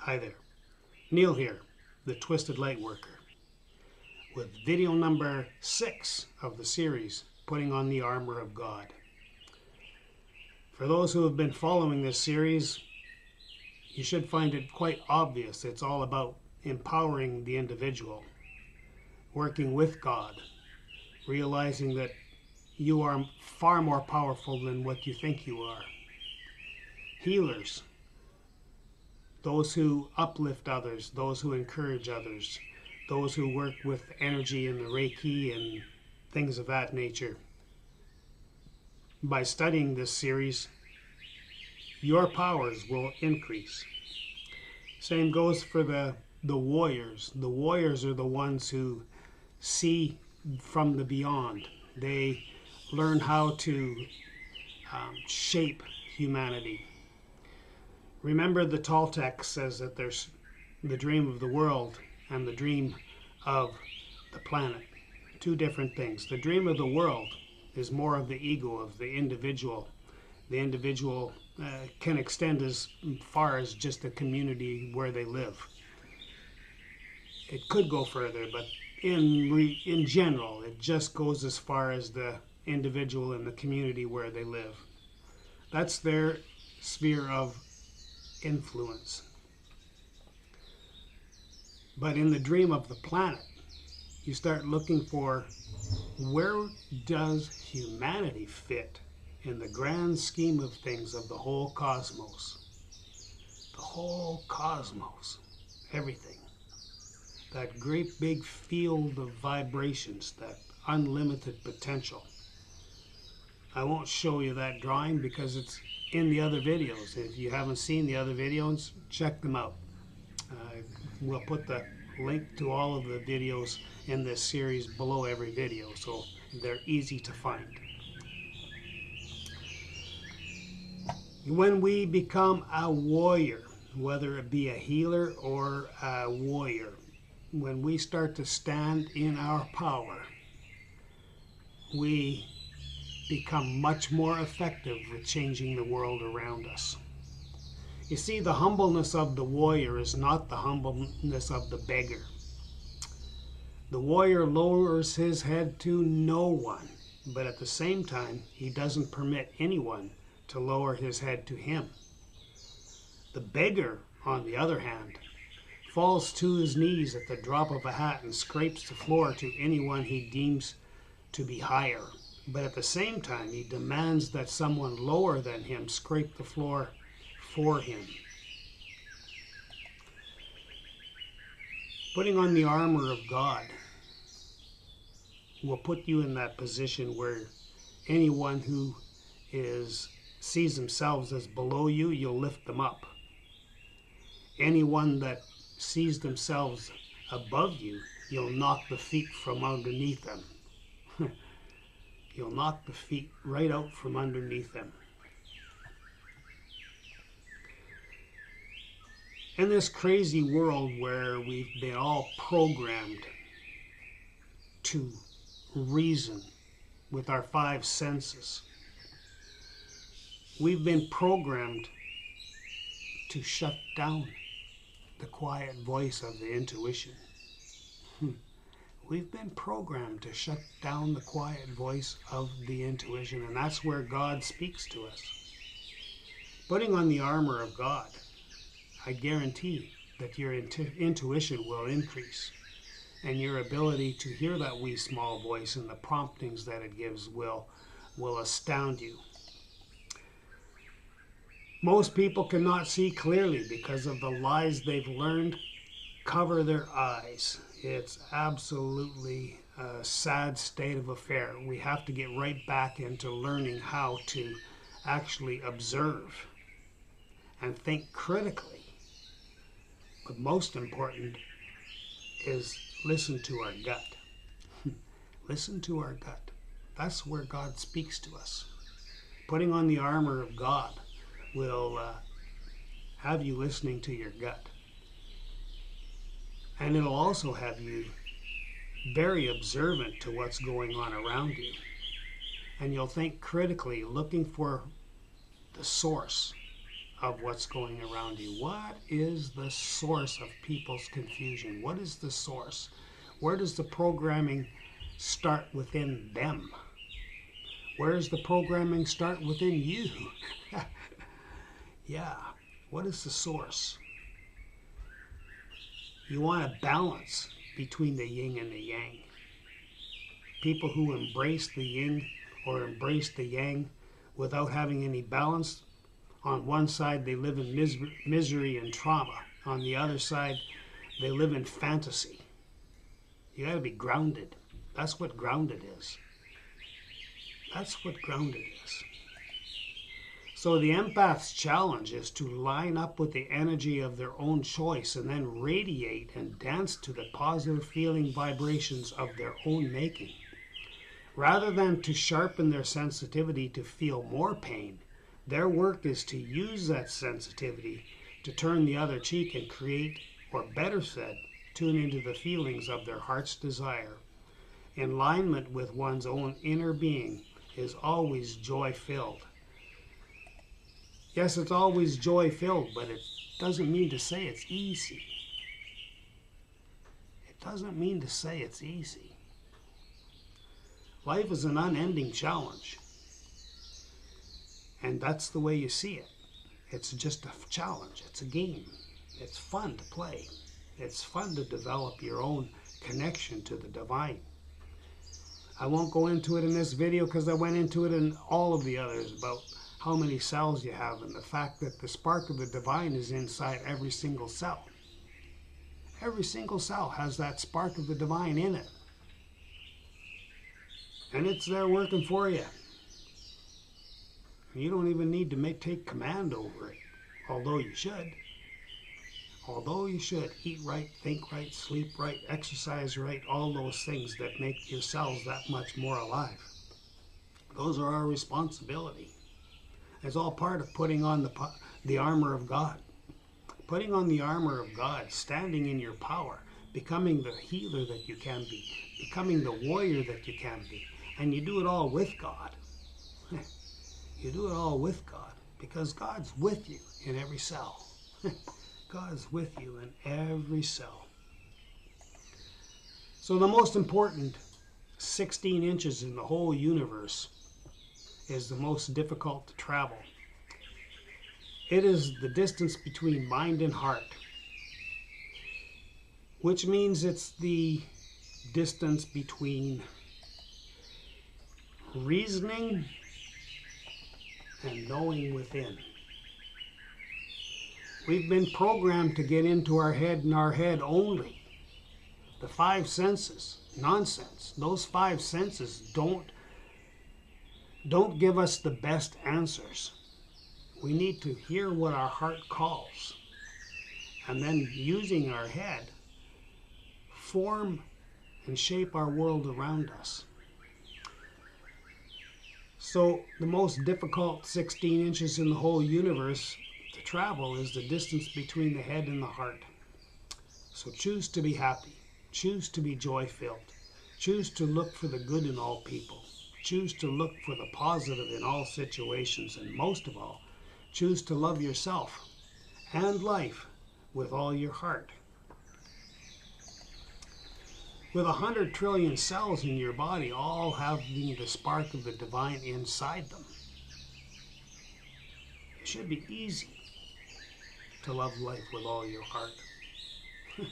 Hi there, Neil here, the Twisted Light Worker, with video number 6 of the series, Putting on the Armor of God. For those who have been following this series, you should find it quite obvious it's all about empowering the individual, working with God, realizing that you are far more powerful than what you think you are. Healers, those who uplift others, those who encourage others, those who work with energy and the Reiki and things of that nature. By studying this series, your powers will increase. Same goes for the warriors. The warriors are the ones who see from the beyond. They learn how to shape humanity. Remember, the Toltec says that there's the dream of the world and the dream of the planet. Two different things. The dream of the world is more of the ego of the individual. The individual can extend as far as just the community where they live. It could go further, but in general, it just goes as far as the individual and the community where they live. That's their sphere of influence. But in the dream of the planet, you start looking for, where does humanity fit in the grand scheme of things of the whole cosmos? The whole cosmos, everything. That great big field of vibrations, that unlimited potential. I won't show you that drawing because it's in the other videos. If you haven't seen the other videos, check them out. We'll put the link to all of the videos in this series below every video, so they're easy to find. When we become a warrior, whether it be a healer or a warrior, when we start to stand in our power, we become much more effective with changing the world around us. You see, the humbleness of the warrior is not the humbleness of the beggar. The warrior lowers his head to no one, but at the same time, he doesn't permit anyone to lower his head to him. The beggar, on the other hand, falls to his knees at the drop of a hat and scrapes the floor to anyone he deems to be higher. But at the same time, he demands that someone lower than him scrape the floor for him. Putting on the armor of God will put you in that position where anyone who sees themselves as below you, you'll lift them up. Anyone that sees themselves above you, you'll knock the feet from underneath them. You'll knock the feet right out from underneath them. In this crazy world where we've been all programmed to reason with our 5 senses, we've been programmed to shut down the quiet voice of the intuition. We've been programmed to shut down the quiet voice of the intuition, and that's where God speaks to us. Putting on the armor of God, I guarantee that your intuition will increase, and your ability to hear that wee small voice and the promptings that it gives will astound you. Most people cannot see clearly because of the lies they've learned cover their eyes. It's absolutely a sad state of affair. We have to get right back into learning how to actually observe and think critically. But most important is listen to our gut. Listen to our gut. That's where God speaks to us. Putting on the armor of God will have you listening to your gut. And it'll also have you very observant to what's going on around you. And you'll think critically, looking for the source of what's going around you. What is the source of people's confusion? What is the source? Where does the programming start within them? Where does the programming start within you? Yeah, what is the source? You want a balance between the yin and the yang. People who embrace the yin or embrace the yang without having any balance, on one side they live in misery and trauma. On the other side, they live in fantasy. You got to be grounded. That's what grounded is. That's what grounded is. So the empath's challenge is to line up with the energy of their own choice and then radiate and dance to the positive feeling vibrations of their own making. Rather than to sharpen their sensitivity to feel more pain, their work is to use that sensitivity to turn the other cheek and create, or better said, tune into the feelings of their heart's desire. Alignment with one's own inner being is always joy-filled. Yes, it's always joy-filled, but it doesn't mean to say it's easy. It doesn't mean to say it's easy. Life is an unending challenge. And that's the way you see it. It's just a challenge. It's a game. It's fun to play. It's fun to develop your own connection to the divine. I won't go into it in this video because I went into it in all of the others about how many cells you have and the fact that the spark of the divine is inside every single cell. Every single cell has that spark of the divine in it. And it's there working for you. You don't even need to take command over it, although you should. Although you should eat right, think right, sleep right, exercise right, all those things that make your cells that much more alive. Those are our responsibility. It's all part of putting on the armor of God. Putting on the armor of God, standing in your power, becoming the healer that you can be, becoming the warrior that you can be. And you do it all with God. You do it all with God because God's with you in every cell. God's with you in every cell. So the most important 16 inches in the whole universe is the most difficult to travel. It is the distance between mind and heart, which means it's the distance between reasoning and knowing within. We've been programmed to get into our head and our head only. The five senses, nonsense. Those five senses don't give us the best answers. We need to hear what our heart calls, and then using our head, form and shape our world around us. So the most difficult 16 inches in the whole universe to travel is the distance between the head and the heart. So choose to be happy. Choose to be joy-filled. Choose to look for the good in all people. Choose to look for the positive in all situations. And most of all, choose to love yourself and life with all your heart. With 100 trillion cells in your body, all having the spark of the divine inside them, it should be easy to love life with all your heart. It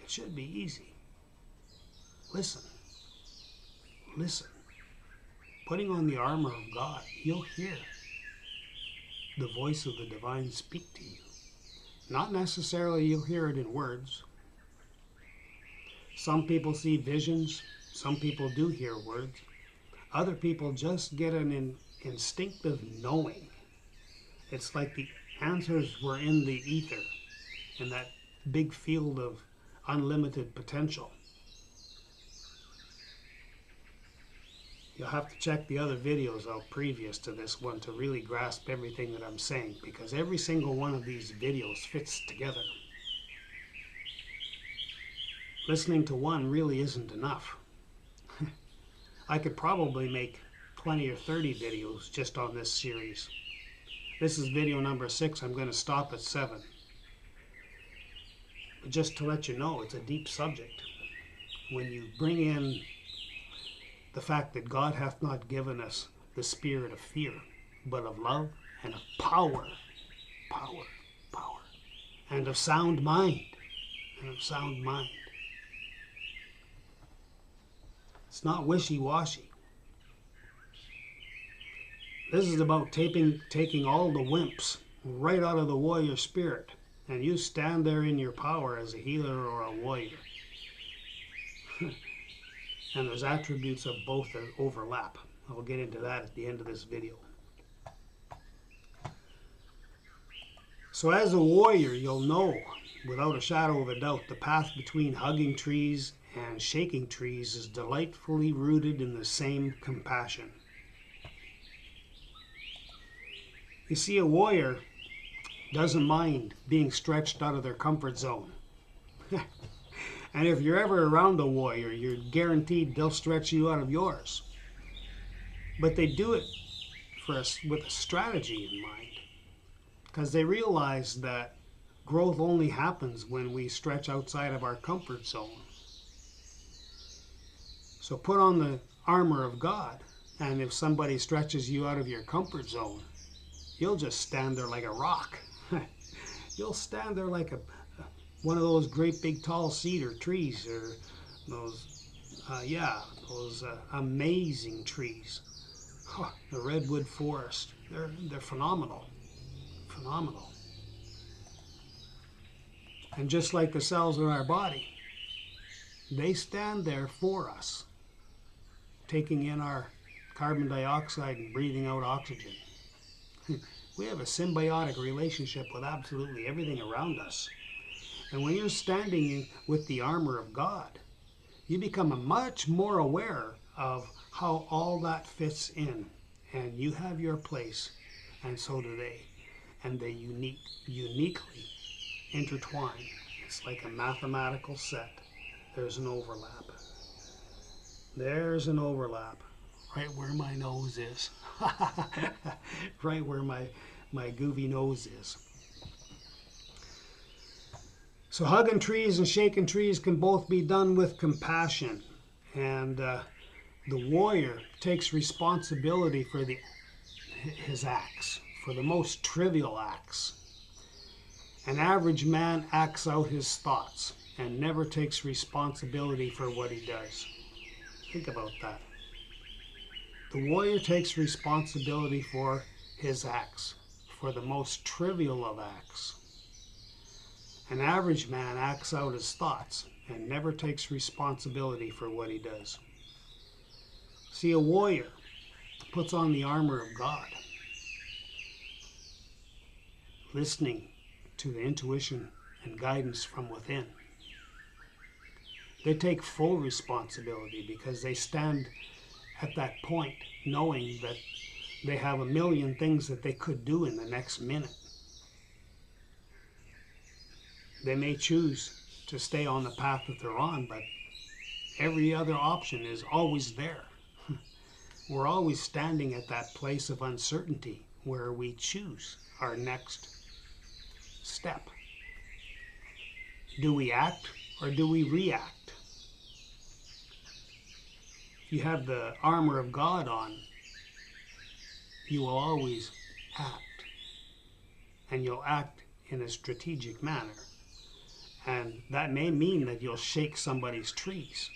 should be easy. Listen. Listen. Putting on the armor of God, you'll hear the voice of the divine speak to you. Not necessarily you'll hear it in words. Some people see visions. Some people do hear words. Other people just get an instinctive knowing. It's like the answers were in the ether, in that big field of unlimited potential. You'll have to check the other videos out previous to this one to really grasp everything that I'm saying, because every single one of these videos fits together. Listening to one really isn't enough. I could probably make 20 or 30 videos just on this series. This is video number 6. I'm going to stop at 7. But just to let you know, it's a deep subject. When you bring in the fact that God hath not given us the spirit of fear, but of love and of power, and of sound mind, It's not wishy-washy. This is about taking all the wimps right out of the warrior spirit, and you stand there in your power as a healer or a warrior. And there's attributes of both that overlap. I'll get into that at the end of this video. So as a warrior, you'll know, without a shadow of a doubt, the path between hugging trees and shaking trees is delightfully rooted in the same compassion. You see, a warrior doesn't mind being stretched out of their comfort zone. And if you're ever around a warrior, you're guaranteed they'll stretch you out of yours. But they do it with a strategy in mind, because they realize that growth only happens when we stretch outside of our comfort zone. So put on the armor of God, and if somebody stretches you out of your comfort zone, you'll just stand there like a rock. You'll stand there like one of those great big tall cedar trees, or those amazing trees. The redwood forest. They're phenomenal. And just like the cells in our body, they stand there for us, taking in our carbon dioxide and breathing out oxygen. We have a symbiotic relationship with absolutely everything around us. And when you're standing with the armor of God, you become much more aware of how all that fits in. And you have your place, and so do they. And they uniquely intertwine. It's like a mathematical set. There's an overlap. Right where my nose is. Right where my goofy nose is. So hugging trees and shaking trees can both be done with compassion. And the warrior takes responsibility for his acts, for the most trivial acts. An average man acts out his thoughts and never takes responsibility for what he does. Think about that. The warrior takes responsibility for his acts, for the most trivial of acts. An average man acts out his thoughts and never takes responsibility for what he does. See, a warrior puts on the armor of God, listening to the intuition and guidance from within. They take full responsibility because they stand at that point knowing that they have a million things that they could do in the next minute. They may choose to stay on the path that they're on, but every other option is always there. We're always standing at that place of uncertainty where we choose our next step. Do we act or do we react? If you have the armor of God on, you will always act. And you'll act in a strategic manner. And that may mean that you'll shake somebody's trees.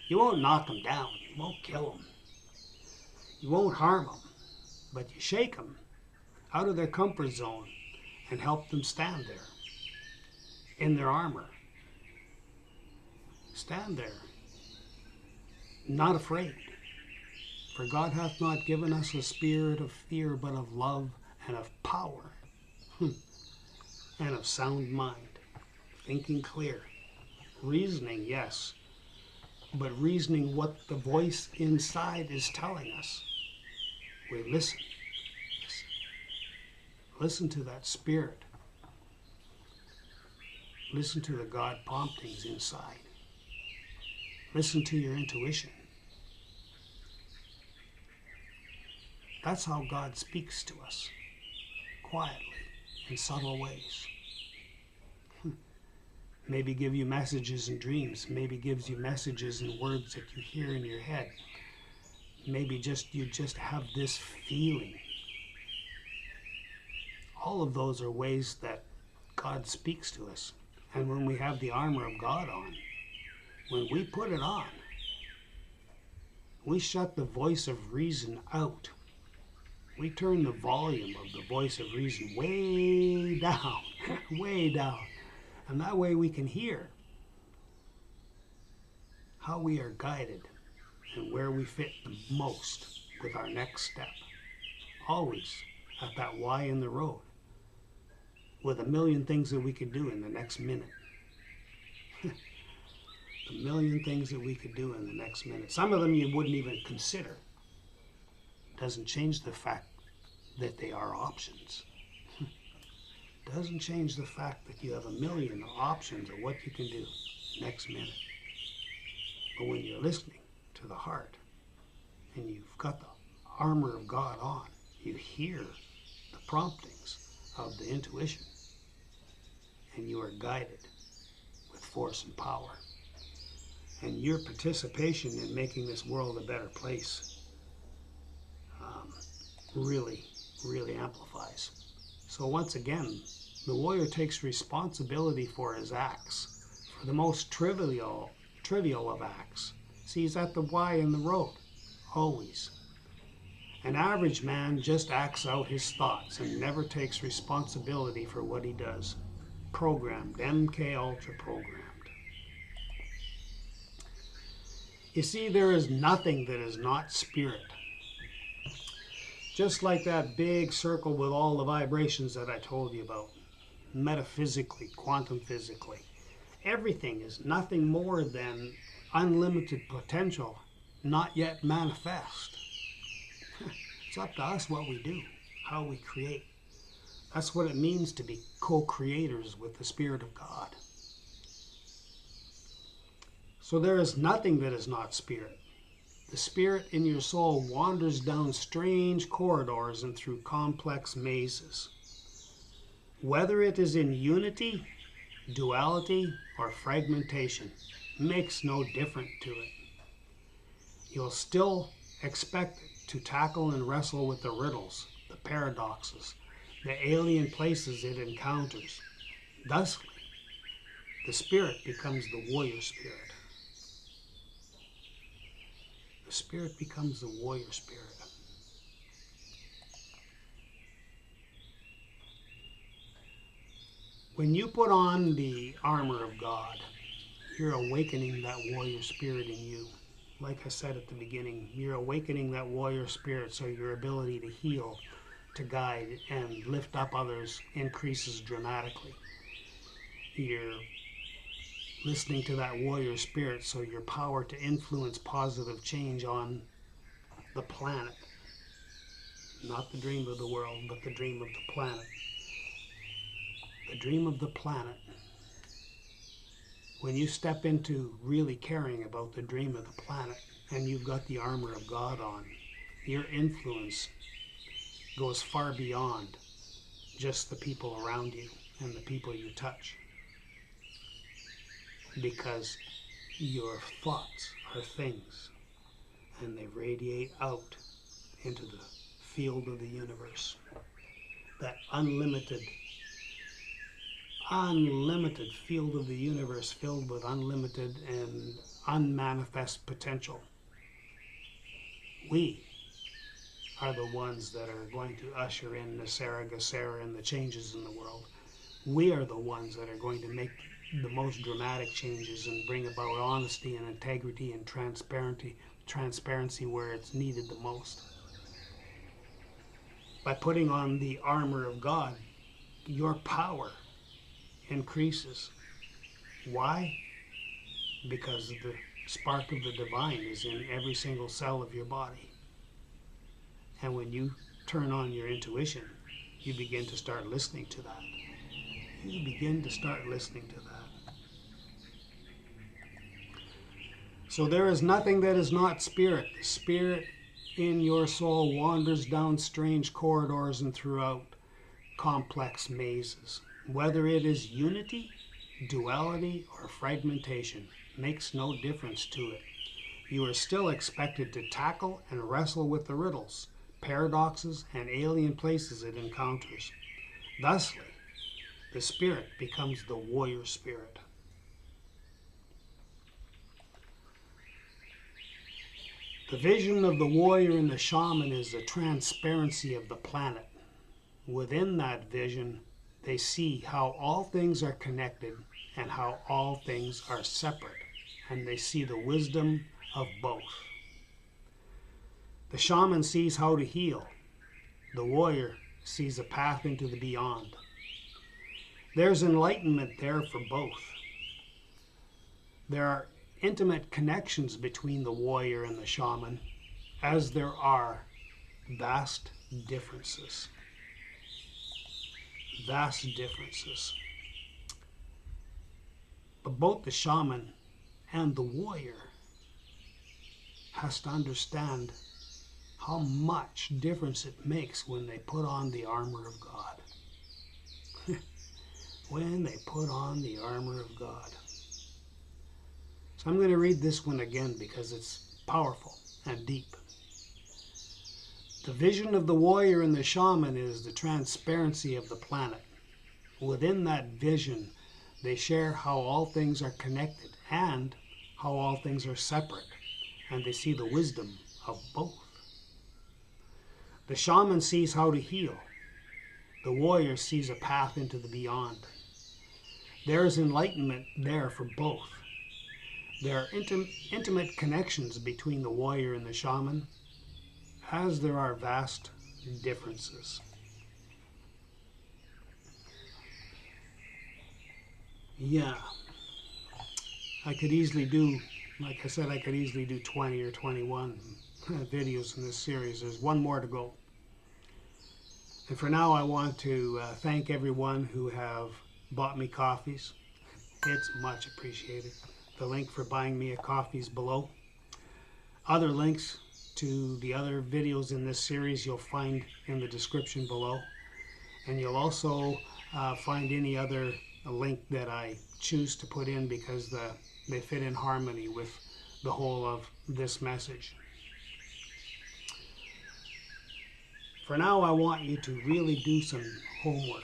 You won't knock them down. You won't kill them. You won't harm them. But you shake them out of their comfort zone and help them stand there in their armor. Stand there, not afraid. For God hath not given us a spirit of fear, but of love and of power and of sound mind. Thinking clear. Reasoning, yes, but reasoning what the voice inside is telling us. We listen. Listen to that spirit. Listen to the God promptings inside. Listen to your intuition. That's how God speaks to us, quietly, in subtle ways. Maybe give you messages in dreams. Maybe gives you messages in words that you hear in your head. Maybe you just have this feeling. All of those are ways that God speaks to us. And when we have the armor of God on, when we put it on, we shut the voice of reason out. We turn the volume of the voice of reason way down, way down. And that way we can hear how we are guided and where we fit the most with our next step. Always at that Y in the road, with a million things that we could do in the next minute. A million things that we could do in the next minute. Some of them you wouldn't even consider. Doesn't change the fact that they are options. Doesn't change the fact that you have a million options of what you can do next minute. But when you're listening to the heart and you've got the armor of God on, you hear the promptings of the intuition and you are guided with force and power. And your participation in making this world a better place really, really amplifies. So once again, the warrior takes responsibility for his acts, for the most trivial of acts. See, he's at the Y in the road, always. An average man just acts out his thoughts and never takes responsibility for what he does. Programmed, MK Ultra programmed. You see, there is nothing that is not spirit. Just like that big circle with all the vibrations that I told you about, metaphysically, quantum physically. Everything is nothing more than unlimited potential, not yet manifest. It's up to us what we do, how we create. That's what it means to be co-creators with the Spirit of God. So there is nothing that is not spirit. The spirit in your soul wanders down strange corridors and through complex mazes. Whether it is in unity, duality, or fragmentation, makes no difference to it. You'll still expect it to tackle and wrestle with the riddles, the paradoxes, the alien places it encounters. Thusly, the spirit becomes the warrior spirit. The spirit becomes the warrior spirit. When you put on the armor of God, you're awakening that warrior spirit in you. Like I said at the beginning, you're awakening that warrior spirit so your ability to heal, to guide, and lift up others increases dramatically. You're listening to that warrior spirit so your power to influence positive change on the planet. Not the dream of the world, but the dream of the planet. The dream of the planet. When you step into really caring about the dream of the planet and you've got the armor of God on, your influence goes far beyond just the people around you and the people you touch. Because your thoughts are things and they radiate out into the field of the universe. That unlimited field of the universe filled with unlimited and unmanifest potential. We are the ones that are going to usher in the Sarah and the changes in the world. We are the ones that are going to make the most dramatic changes and bring about honesty and integrity and transparency where it's needed the most. By putting on the armor of God, your power increases. Why? Because the spark of the divine is in every single cell of your body. And when you turn on your intuition, you begin to start listening to that. You begin to start listening to that. So there is nothing that is not spirit. Spirit in your soul wanders down strange corridors and throughout complex mazes. Whether it is unity, duality, or fragmentation, makes no difference to it. You are still expected to tackle and wrestle with the riddles, paradoxes, and alien places it encounters. Thusly, the spirit becomes the warrior spirit. The vision of the warrior and the shaman is the transparency of the planet. Within that vision, they see how all things are connected and how all things are separate, and they see the wisdom of both. The shaman sees how to heal. The warrior sees a path into the beyond. There's enlightenment there for both. There are intimate connections between the warrior and the shaman, as there are vast differences. Vast differences. But both the shaman and the warrior has to understand how much difference it makes when they put on the armor of God. When they put on the armor of God. So I'm going to read this one again because it's powerful and deep. The vision of the warrior and the shaman is the transparency of the planet. Within that vision, they share how all things are connected and how all things are separate, and they see the wisdom of both. The shaman sees how to heal. The warrior sees a path into the beyond. There is enlightenment there for both. There are intimate connections between the warrior and the shaman, as there are vast differences. Yeah, I could easily do, like I said, I could easily do 20 or 21 videos in this series. There's one more to go. And for now, I want to thank everyone who have bought me coffees. It's much appreciated. The link for buying me a coffee is below. Other links to the other videos in this series you'll find in the description below. And you'll also find any other link that I choose to put in because they fit in harmony with the whole of this message. For now, I want you to really do some homework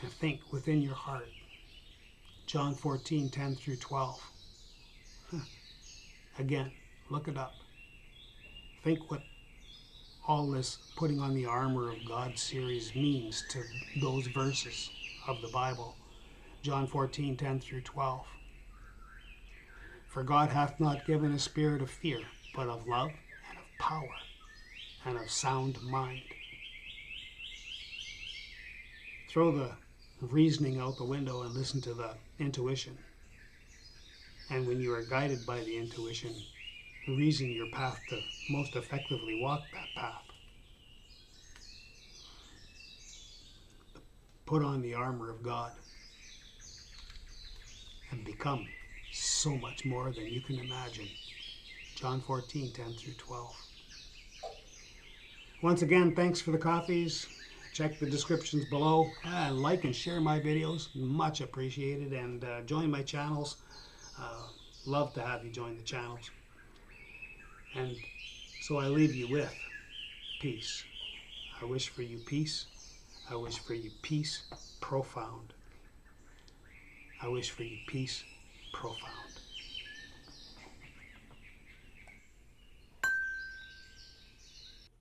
and think within your heart. John 14, 10 through 12. Again, look it up. Think what all this putting on the armor of God series means to those verses of the Bible. John 14, 10 through 12. For God hath not given a spirit of fear, but of love and of power and of sound mind. Throw the reasoning out the window and listen to the intuition. And when you are guided by the intuition, reason your path to most effectively walk that path. Put on the armor of God and become so much more than you can imagine. John 14, 10 through 12. Once again, thanks for the coffees. Check the descriptions below. Like and share my videos. Much appreciated. And join my channels. Love to have you join the channels. And so I leave you with peace. I wish for you peace. I wish for you peace profound. I wish for you peace profound.